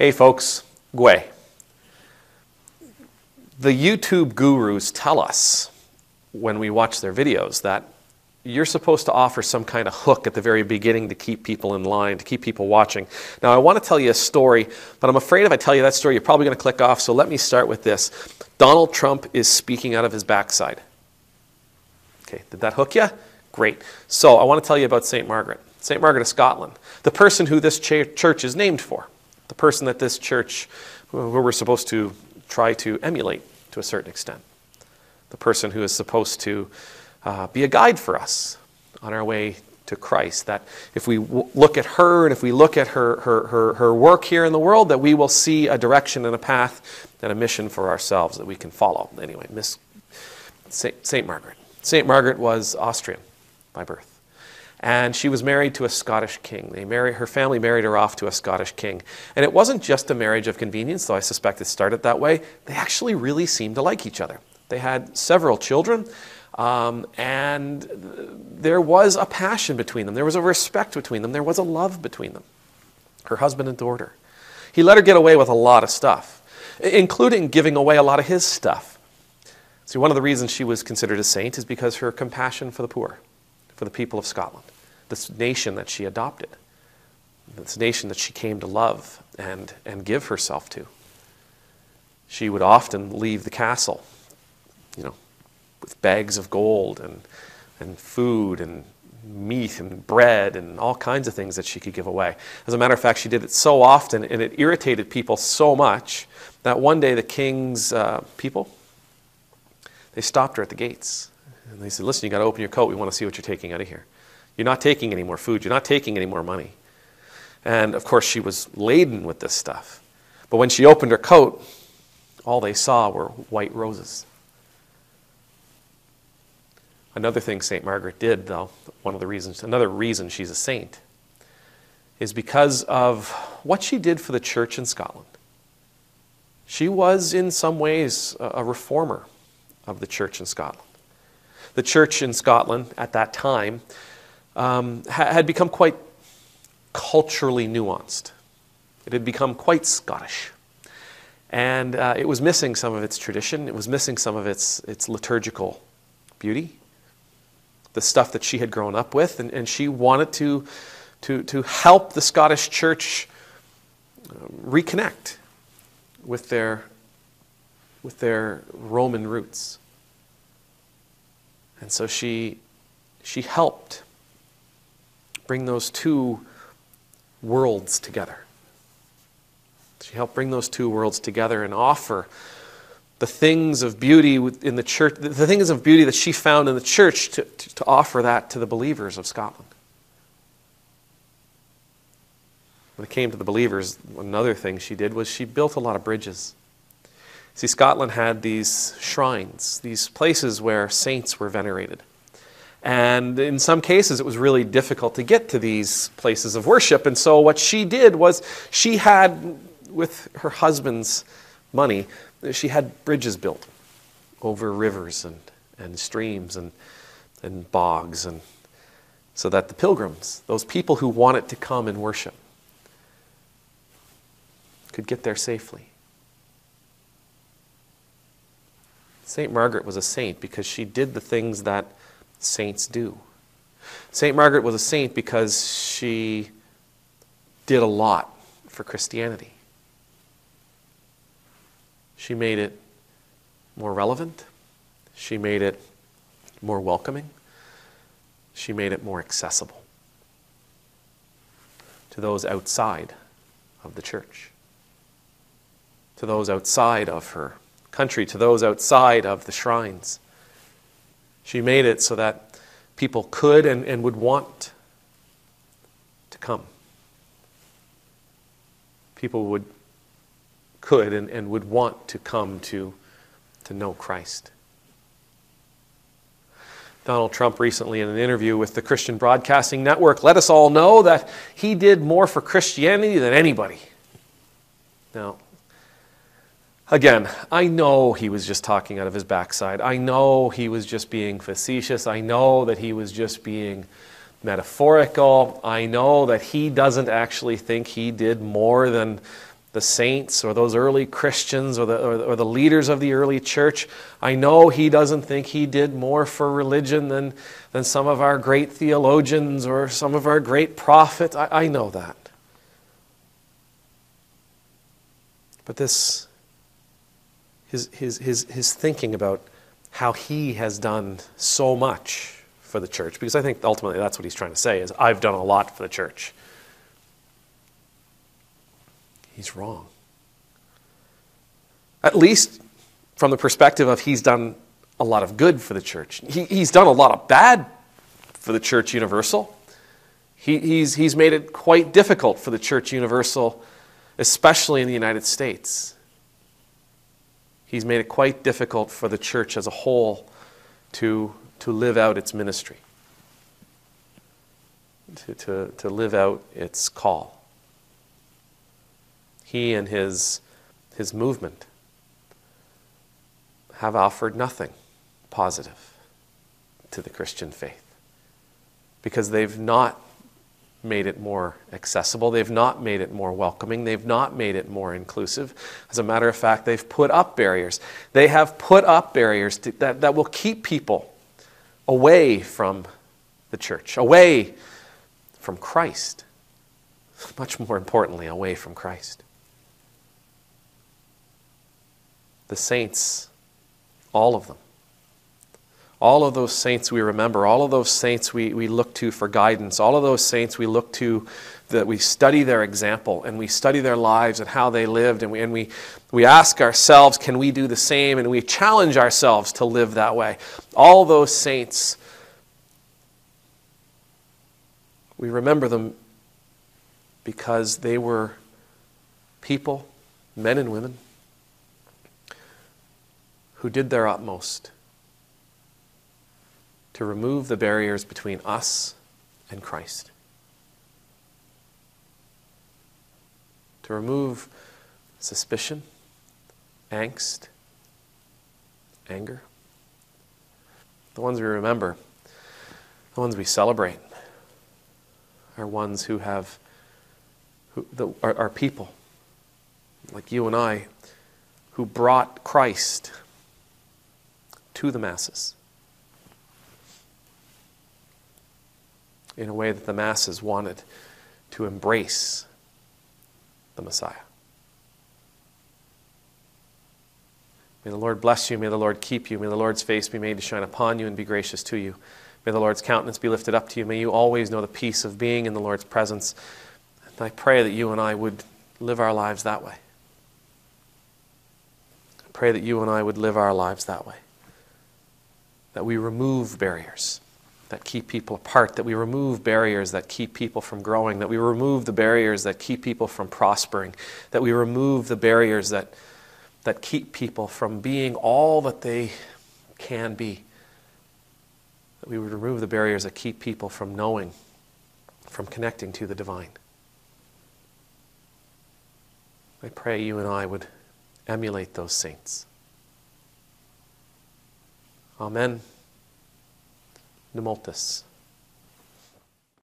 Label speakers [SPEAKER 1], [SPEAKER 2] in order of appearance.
[SPEAKER 1] Hey folks, Gwe. The YouTube gurus tell us when we watch their videos that you're supposed to offer some kind of hook at the very beginning to keep people in line, to keep people watching. Now I want to tell you a story, but I'm afraid if I tell you that story, you're probably going to click off, so let me start with this. Donald Trump is speaking out of his backside. Okay, did that hook you? Great. So I want to tell you about St. Margaret. St. Margaret of Scotland, the person who this church is named for. The person that this church, who we're supposed to try to emulate to a certain extent. The person who is supposed to be a guide for us on our way to Christ. That if we look at her and if we look at her work here in the world, that we will see a direction and a path and a mission for ourselves that we can follow. Anyway, St. Margaret. St. Margaret was Austrian by birth. And she was married to a Scottish king. Her family married her off to a Scottish king. And it wasn't just a marriage of convenience, though I suspect it started that way. They actually really seemed to like each other. They had several children, and there was a passion between them. There was a respect between them. There was a love between them. Her husband adored her. He let her get away with a lot of stuff, including giving away a lot of his stuff. See, one of the reasons she was considered a saint is because her compassion for the poor, for the people of Scotland, this nation that she adopted, this nation that she came to love and give herself to. She would often leave the castle, with bags of gold and food and meat and bread and all kinds of things that she could give away. As a matter of fact, she did it so often and it irritated people so much that one day the king's people, they stopped her at the gates. And they said, listen, you got to open your coat. We want to see what you're taking out of here. You're not taking any more food. You're not taking any more money. And of course, she was laden with this stuff. But when she opened her coat, all they saw were white roses. Another thing St. Margaret did, though, another reason she's a saint, is because of what she did for the church in Scotland. She was, in some ways, a reformer of the church in Scotland. The church in Scotland at that time had become quite culturally nuanced. It had become quite Scottish. And it was missing some of its tradition. It was missing some of its liturgical beauty, the stuff that she had grown up with. And she wanted to help the Scottish church reconnect with their Roman roots. And so she helped bring those two worlds together. She helped bring those two worlds together and offer the things of beauty in the church, the things of beauty that she found in the church to offer that to the believers of Scotland. When it came to the believers, another thing she did was she built a lot of bridges. See, Scotland had these shrines, these places where saints were venerated. And in some cases, it was really difficult to get to these places of worship. And so what she did was she had, with her husband's money, she had bridges built over rivers and streams and bogs, and so that the pilgrims, those people who wanted to come and worship, could get there safely. St. Margaret was a saint because she did the things that saints do. St. Margaret was a saint because she did a lot for Christianity. She made it more relevant. She made it more welcoming. She made it more accessible to those outside of the church, to those outside of her country, to those outside of the shrines. She made it so that people could and would want to come. People could and would want to come to know Christ. Donald Trump recently, in an interview with the Christian Broadcasting Network, let us all know that he did more for Christianity than anybody. Now, again, I know he was just talking out of his backside. I know he was just being facetious. I know that he was just being metaphorical. I know that he doesn't actually think he did more than the saints or those early Christians or the leaders of the early church. I know he doesn't think he did more for religion than some of our great theologians or some of our great prophets. I know that. But this, his thinking about how he has done so much for the church, because I think ultimately that's what he's trying to say, is I've done a lot for the church. He's wrong. At least from the perspective of he's done a lot of good for the church. He's done a lot of bad for the church universal. He's made it quite difficult for the church universal, especially in the United States. He's made it quite difficult for the church as a whole to live out its ministry, to live out its call. He and his movement have offered nothing positive to the Christian faith, because they've not made it more accessible, they've not made it more welcoming, they've not made it more inclusive. As a matter of fact, they've put up barriers. They have put up barriers that will keep people away from the church, away from Christ. Much more importantly, away from Christ. The saints, all of them, all of those saints we remember, all of those saints we look to for guidance, all of those saints we look to, that we study their example and we study their lives and how they lived, and we ask ourselves, can we do the same? And we challenge ourselves to live that way. All those saints, we remember them because they were people, men and women, who did their utmost to remove the barriers between us and Christ. To remove suspicion, angst, anger. The ones we remember, the ones we celebrate, are ones who are people like you and I, who brought Christ to the masses in a way that the masses wanted to embrace the Messiah. May the Lord bless you. May the Lord keep you. May the Lord's face be made to shine upon you and be gracious to you. May the Lord's countenance be lifted up to you. May you always know the peace of being in the Lord's presence. And I pray that you and I would live our lives that way. I pray that you and I would live our lives that way. That we remove barriers that keep people apart, that we remove barriers that keep people from growing, that we remove the barriers that keep people from prospering, that we remove the barriers that keep people from being all that they can be, that we would remove the barriers that keep people from knowing, from connecting to the divine. I pray you and I would emulate those saints. Amen. Nemultus.